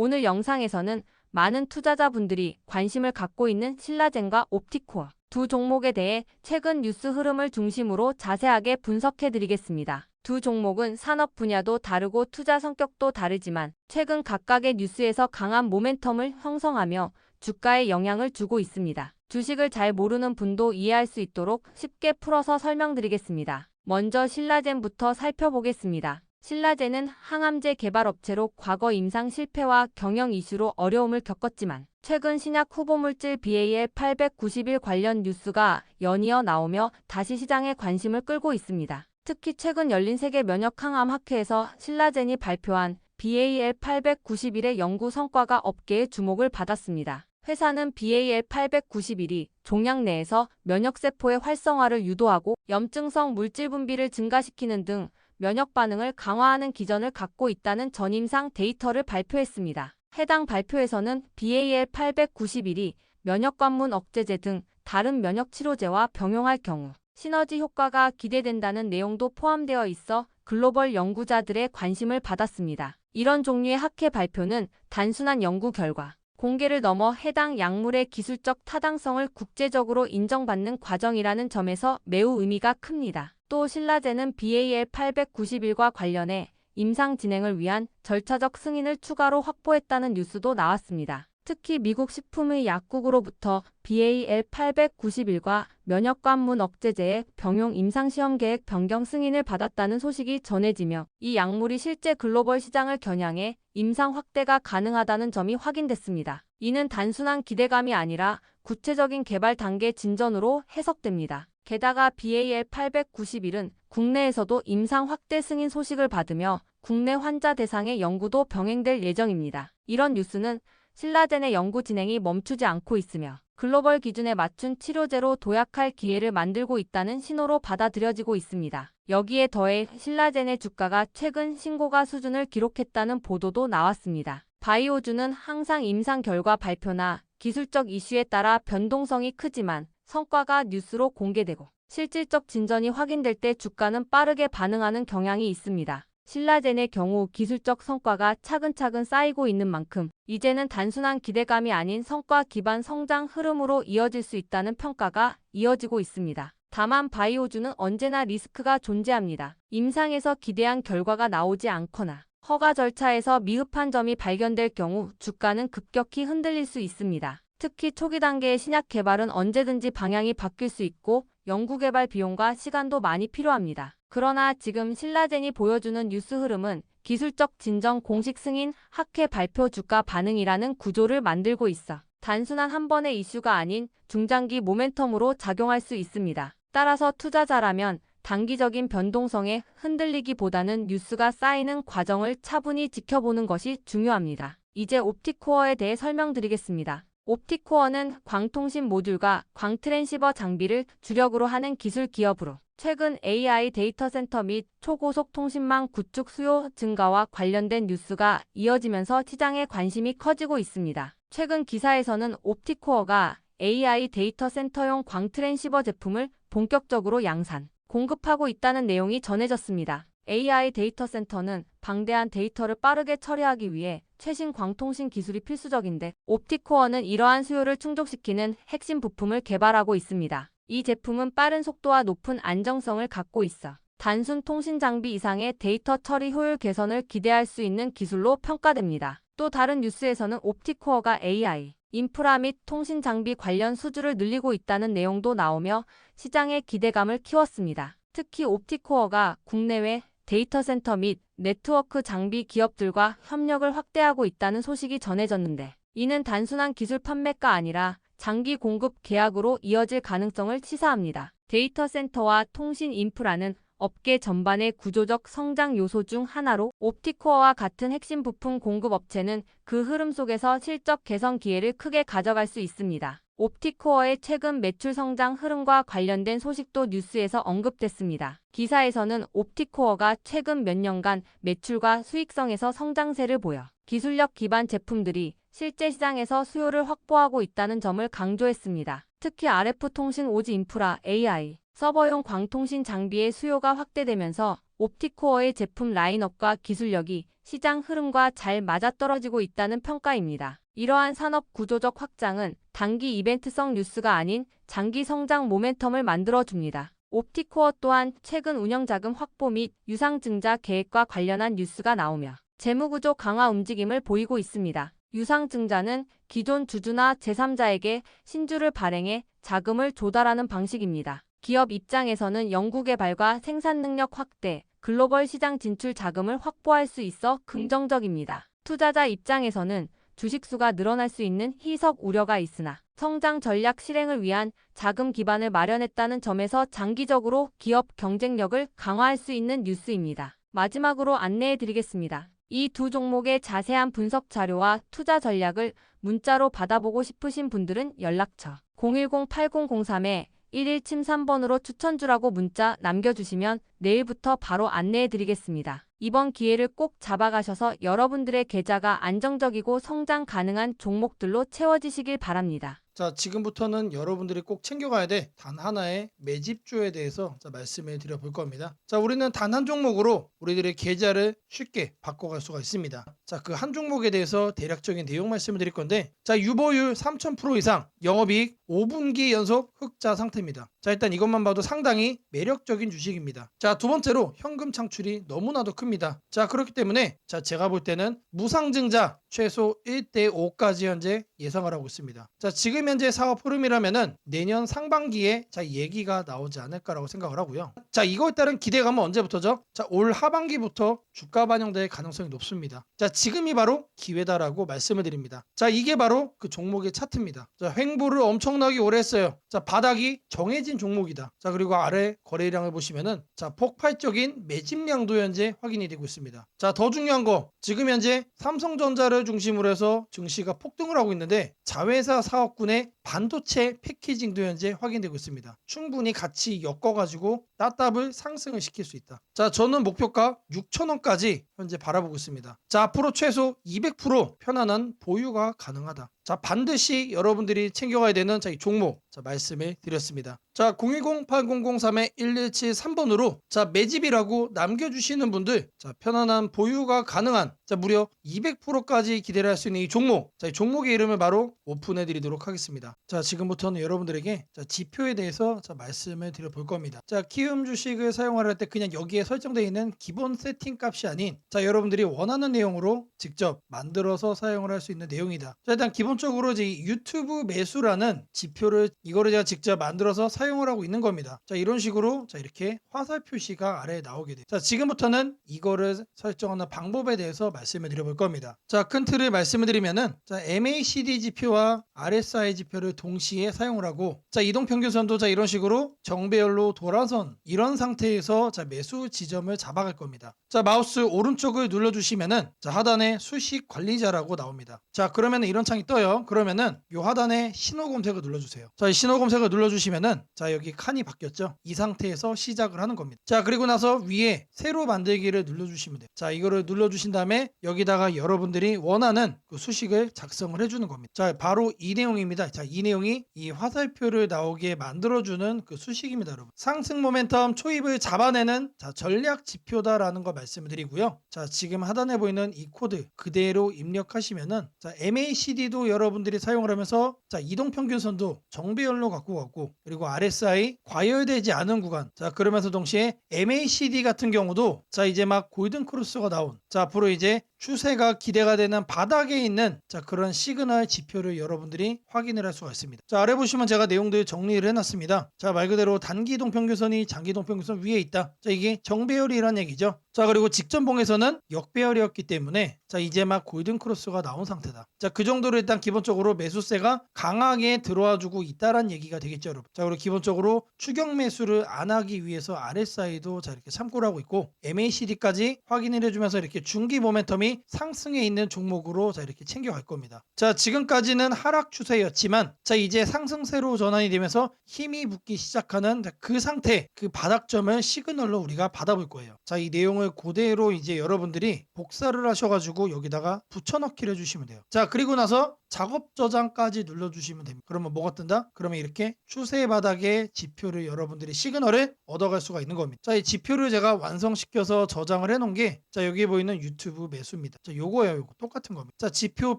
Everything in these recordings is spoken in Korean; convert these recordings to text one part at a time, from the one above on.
오늘 영상에서는 많은 투자자분들이 관심을 갖고 있는 신라젠과 옵티코어 두 종목에 대해 최근 뉴스 흐름을 중심으로 자세하게 분석해드리겠습니다. 두 종목은 산업 분야도 다르고 투자 성격도 다르지만 최근 각각의 뉴스에서 강한 모멘텀을 형성하며 주가에 영향을 주고 있습니다. 주식을 잘 모르는 분도 이해할 수 있도록 쉽게 풀어서 설명드리겠습니다. 먼저 신라젠부터 살펴보겠습니다. 신라젠은 항암제 개발업체로 과거 임상 실패와 경영 이슈로 어려움을 겪었지만 최근 신약 후보물질 BAL891 관련 뉴스가 연이어 나오며 다시 시장의 관심을 끌고 있습니다. 특히 최근 열린 세계 면역항암 학회에서 신라젠이 발표한 BAL891의 연구 성과가 업계의 주목을 받았습니다. 회사는 BAL891이 종양 내에서 면역세포의 활성화를 유도하고 염증성 물질 분비를 증가시키는 등 면역 반응을 강화하는 기전을 갖고 있다는 전임상 데이터를 발표했습니다. 해당 발표에서는 BAL891이 면역관문 억제제 등 다른 면역 치료제와 병용할 경우 시너지 효과가 기대된다는 내용도 포함되어 있어 글로벌 연구자들의 관심을 받았습니다. 이런 종류의 학회 발표는 단순한 연구 결과, 공개를 넘어 해당 약물의 기술적 타당성을 국제적으로 인정받는 과정이라는 점에서 매우 의미가 큽니다. 또 신라젠은 BAL891과 관련해 임상 진행을 위한 절차적 승인을 추가로 확보했다는 뉴스도 나왔습니다. 특히 미국 식품의 약국으로부터 BAL891과 면역관문 억제제의 병용 임상시험 계획 변경 승인을 받았다는 소식이 전해지며 이 약물이 실제 글로벌 시장을 겨냥해 임상 확대가 가능하다는 점이 확인됐습니다. 이는 단순한 기대감이 아니라 구체적인 개발 단계 진전으로 해석됩니다. 게다가 BAL891은 국내에서도 임상 확대 승인 소식을 받으며 국내 환자 대상의 연구도 병행될 예정입니다. 이런 뉴스는 신라젠의 연구 진행이 멈추지 않고 있으며 글로벌 기준에 맞춘 치료제로 도약할 기회를 만들고 있다는 신호로 받아들여지고 있습니다. 여기에 더해 신라젠의 주가가 최근 신고가 수준을 기록했다는 보도도 나왔습니다. 바이오주는 항상 임상 결과 발표나 기술적 이슈에 따라 변동성이 크지만 성과가 뉴스로 공개되고 실질적 진전이 확인될 때 주가는 빠르게 반응하는 경향이 있습니다. 신라젠의 경우 기술적 성과가 차근차근 쌓이고 있는 만큼 이제는 단순한 기대감이 아닌 성과 기반 성장 흐름으로 이어질 수 있다는 평가가 이어지고 있습니다. 다만 바이오주는 언제나 리스크가 존재합니다. 임상에서 기대한 결과가 나오지 않거나 허가 절차에서 미흡한 점이 발견될 경우 주가는 급격히 흔들릴 수 있습니다. 특히 초기 단계의 신약 개발은 언제든지 방향이 바뀔 수 있고 연구개발 비용과 시간도 많이 필요합니다. 그러나 지금 신라젠이 보여주는 뉴스 흐름은 기술적 진정 공식 승인 학회 발표 주가 반응이라는 구조를 만들고 있어 단순한 한 번의 이슈가 아닌 중장기 모멘텀으로 작용할 수 있습니다. 따라서 투자자라면 단기적인 변동성에 흔들리기보다는 뉴스가 쌓이는 과정을 차분히 지켜보는 것이 중요합니다. 이제 옵티코어에 대해 설명드리겠습니다. 옵티코어는 광통신 모듈과 광트랜시버 장비를 주력으로 하는 기술 기업으로 최근 AI 데이터 센터 및 초고속 통신망 구축 수요 증가와 관련된 뉴스가 이어지면서 시장의 관심이 커지고 있습니다. 최근 기사에서는 옵티코어가 AI 데이터 센터용 광트랜시버 제품을 본격적으로 양산, 공급하고 있다는 내용이 전해졌습니다. AI 데이터 센터는 방대한 데이터를 빠르게 처리하기 위해 최신 광통신 기술이 필수적인데 옵티코어는 이러한 수요를 충족시키는 핵심 부품을 개발하고 있습니다. 이 제품은 빠른 속도와 높은 안정성을 갖고 있어 단순 통신 장비 이상의 데이터 처리 효율 개선을 기대할 수 있는 기술로 평가됩니다. 또 다른 뉴스에서는 옵티코어가 AI, 인프라 및 통신 장비 관련 수주를 늘리고 있다는 내용도 나오며 시장의 기대감을 키웠습니다. 특히 옵티코어가 국내외 데이터 센터 및 네트워크 장비 기업들과 협력을 확대하고 있다는 소식이 전해졌는데 이는 단순한 기술 판매가 아니라 장기 공급 계약으로 이어질 가능성을 시사합니다. 데이터 센터와 통신 인프라는 업계 전반의 구조적 성장 요소 중 하나로 옵티코어와 같은 핵심 부품 공급 업체는 그 흐름 속에서 실적 개선 기회를 크게 가져갈 수 있습니다. 옵티코어의 최근 매출 성장 흐름과 관련된 소식도 뉴스에서 언급됐습니다. 기사에서는 옵티코어가 최근 몇 년간 매출과 수익성에서 성장세를 보여 기술력 기반 제품들이 실제 시장에서 수요를 확보하고 있다는 점을 강조했습니다. 특히 RF 통신 오지 인프라, AI, 서버용 광통신 장비의 수요가 확대되면서 옵티코어의 제품 라인업과 기술력이 시장 흐름과 잘 맞아떨어지고 있다는 평가입니다. 이러한 산업 구조적 확장은 단기 이벤트성 뉴스가 아닌 장기 성장 모멘텀을 만들어줍니다. 옵티코어 또한 최근 운영자금 확보 및 유상증자 계획과 관련한 뉴스가 나오며 재무구조 강화 움직임을 보이고 있습니다. 유상증자는 기존 주주나 제3자에게 신주를 발행해 자금을 조달하는 방식입니다. 기업 입장에서는 연구개발과 생산 능력 확대, 글로벌 시장 진출 자금을 확보할 수 있어 긍정적입니다. 투자자 입장에서는 주식수가 늘어날 수 있는 희석 우려가 있으나 성장 전략 실행을 위한 자금 기반을 마련했다는 점에서 장기적으로 기업 경쟁력을 강화할 수 있는 뉴스입니다. 마지막으로 안내해 드리겠습니다. 이 두 종목의 자세한 분석 자료와 투자 전략을 문자로 받아보고 싶으신 분들은 연락처 010-8003-1173번으로 추천주라고 문자 남겨주시면 내일부터 바로 안내해 드리겠습니다. 이번 기회를 꼭 잡아가셔서 여러분들의 계좌가 안정적이고 성장 가능한 종목들로 채워지시길 바랍니다. 자, 지금부터는 여러분들이 꼭 챙겨가야 돼 단 하나의 매집주에 대해서 말씀을 드려볼 겁니다. 자, 우리는 단 한 종목으로 우리들의 계좌를 쉽게 바꿔갈 수가 있습니다. 자, 그 한 종목에 대해서 대략적인 내용 말씀을 드릴 건데, 자, 유보율 3000% 이상, 영업이익 5분기 연속 흑자 상태입니다. 자, 일단 이것만 봐도 상당히 매력적인 주식입니다. 자, 두 번째로 현금 창출이 너무나도 큽니다. 자, 그렇기 때문에 제가 볼 때는 무상증자 최소 1대5까지 현재 예상을 하고 있습니다. 자, 지금 현재 사업 흐름이라면은 내년 상반기에 얘기가 나오지 않을까라고 생각을 하고요. 자, 이거에 따른 기대감은 언제부터죠? 자, 올 하반기부터 주가 반영될 가능성이 높습니다. 자, 지금이 바로 기회다라고 말씀을 드립니다. 자, 이게 바로 그 종목의 차트입니다. 자, 횡보를 엄청나게 오래 했어요. 자, 바닥이 정해진 종목이다. 자, 그리고 아래 거래량을 보시면은 폭발적인 매집량도 현재 확인이 되고 있습니다. 자, 더 중요한 거, 지금 현재 삼성전자를 중심으로 해서 증시가 폭등을 하고 있는데 자회사 사업군의 반도체 패키징도 현재 확인되고 있습니다. 충분히 같이 엮어가지고 따답을 상승을 시킬 수 있다. 자, 저는 목표가 6,000원까지 현재 바라보고 있습니다. 자, 앞으로 최소 200% 편안한 보유가 가능하다. 자, 반드시 여러분들이 챙겨가야 되는 이 종목 말씀을 드렸습니다. 자, 010-8003-1173번으로 매집이라고 남겨주시는 분들 편안한 보유가 가능한 무려 200%까지 기대를 할 수 있는 이 종목, 이 종목의 이름을 바로 오픈해 드리도록 하겠습니다. 자, 지금부터는 여러분들에게 지표에 대해서 말씀을 드려볼 겁니다. 자, 키움 주식을 사용할 때 그냥 여기에 설정되어 있는 기본 세팅 값이 아닌 여러분들이 원하는 내용으로 직접 만들어서 사용을 할 수 있는 내용이다. 자, 일단 기본적으로 유튜브 매수라는 지표를 이거를 제가 직접 만들어서 사용을 하고 있는 겁니다. 자, 이런 식으로 이렇게 화살 표시가 아래에 나오게 돼요. 자, 지금부터는 이거를 설정하는 방법에 대해서 말씀을 드려볼 겁니다. 자, 큰 틀을 말씀을 드리면은 MACD 지표와 RSI 지표를 동시에 사용을 하고 이동평균선도 이런 식으로 정배열로 돌아선 이런 상태에서 매수 지점을 잡아갈 겁니다. 자, 마우스 오른쪽을 눌러주시면은 하단에 수식 관리자라고 나옵니다. 자, 그러면 이런 창이 떠요. 그러면은 요 하단에 신호 검색을 눌러주세요. 자, 이 신호 검색을 눌러주시면은 여기 칸이 바뀌었죠. 이 상태에서 시작을 하는 겁니다. 자, 그리고 나서 위에 새로 만들기를 눌러주시면 돼요. 자, 이거를 눌러주신 다음에 여기다가 여러분들이 원하는 그 수식을 작성을 해주는 겁니다. 자, 바로 이 내용입니다. 자, 이 내용이 이 화살표를 나오게 만들어주는 그 수식입니다, 여러분. 상승 모멘텀 초입을 잡아내는 전략 지표다라는 거 말씀을 드리고요. 자, 지금 하단에 보이는 이 코드 그대로 입력하시면은 MACD도 여러분들이 사용을 하면서 이동평균선도 정배열로 갖고 갔고, 그리고 RSI 과열되지 않은 구간, 그러면서 동시에 MACD 같은 경우도 이제 막 골든 크로스가 나온, 앞으로 이제 추세가 기대가 되는 바닥에 있는 그런 시그널 지표를 여러분들이 확인을 할 수가 있습니다. 자, 아래 보시면 제가 내용들 정리를 해놨습니다. 자, 말 그대로 단기 이동평균선이 장기 이동평균선 위에 있다. 자, 이게 정배열이란 얘기죠. 자, 그리고 직전봉에서는 역배열이었기 때문에 이제 막 골든 크로스가 나온 상태다. 자, 그 정도로 일단 기본적으로 매수세가 강하게 들어와 주고 있다란 얘기가 되겠죠, 여러분. 자, 그리고 기본적으로 추격 매수를 안 하기 위해서 RSI도 이렇게 참고를 하고 있고, MACD까지 확인을 해주면서 이렇게 중기 모멘텀이 상승에 있는 종목으로 이렇게 챙겨갈 겁니다. 자, 지금까지는 하락 추세였지만 이제 상승세로 전환이 되면서 힘이 붙기 시작하는 그 상태, 그 바닥점을 시그널로 우리가 받아볼 거예요. 자, 이 내용을 그대로 이제 여러분들이 복사를 하셔가지고 여기다가 붙여넣기를 해주시면 돼요. 자, 그리고 나서 작업 저장까지 눌러주시면 됩니다. 그러면 뭐가 뜬다? 그러면 이렇게 추세 바닥에 지표를 여러분들이 시그널을 얻어갈 수가 있는 겁니다. 자, 이 지표를 제가 완성시켜서 저장을 해놓은 게 자, 여기 보이는 유튜브 매수입니다. 자, 요거예요. 요거 똑같은 겁니다. 자, 지표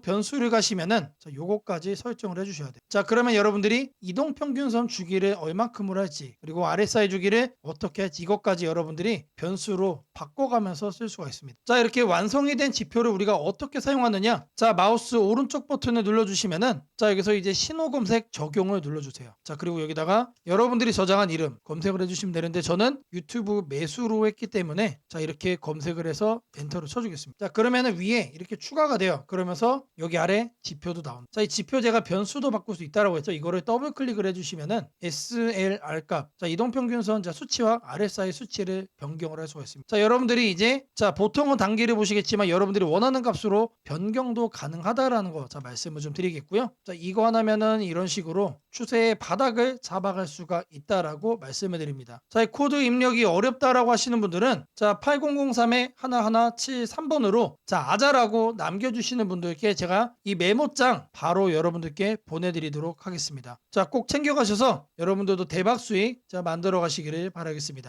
변수를 가시면은 자, 요거까지 설정을 해주셔야 돼요. 자, 그러면 여러분들이 이동평균선 주기를 얼마큼으로 할지 그리고 RSI 주기를 어떻게 할지 이것까지 여러분들이 변수로 바꿔가면서 쓸 수가 있습니다. 자, 이렇게 완성이 된 지표를 우리가 어떻게 사용하느냐? 자, 마우스 오른쪽 버튼을 눌러주시면은 자, 여기서 이제 신호 검색 적용을 눌러주세요. 자, 그리고 여기다가 여러분들이 저장한 이름 검색을 해주시면 되는데 저는 유튜브 매수로 했기 때문에 자, 이렇게 검색을 해서 엔터를 쳐주겠습니다. 자, 그러면은 위에 이렇게 추가가 돼요. 그러면서 여기 아래 지표도 나옵니다. 자, 이 지표 제가 변수도 바꿀 수 있다라고 했죠. 이거를 더블 클릭을 해주시면은 SLR 값, 자, 이동평균선 자, 수치와 RSI 수치를 변경을 할 수가 있습니다. 자, 여러분들이 이제 자, 보통은 단기를 보시겠지만 여러분들이 원하는 값으로 변경도 가능하다라는 거 자, 말씀을 좀 드리겠고요. 자, 이거 하나면은 이런 식으로 추세의 바닥을 잡아갈 수가 있다라고 말씀을 드립니다. 자, 이 코드 입력이 어렵다라고 하시는 분들은 자, 8003-1173번으로 자, 아자라고 남겨주시는 분들께 제가 이 메모장 바로 여러분들께 보내드리도록 하겠습니다. 자, 꼭 챙겨가셔서 여러분들도 대박 수익 자, 만들어 가시기를 바라겠습니다.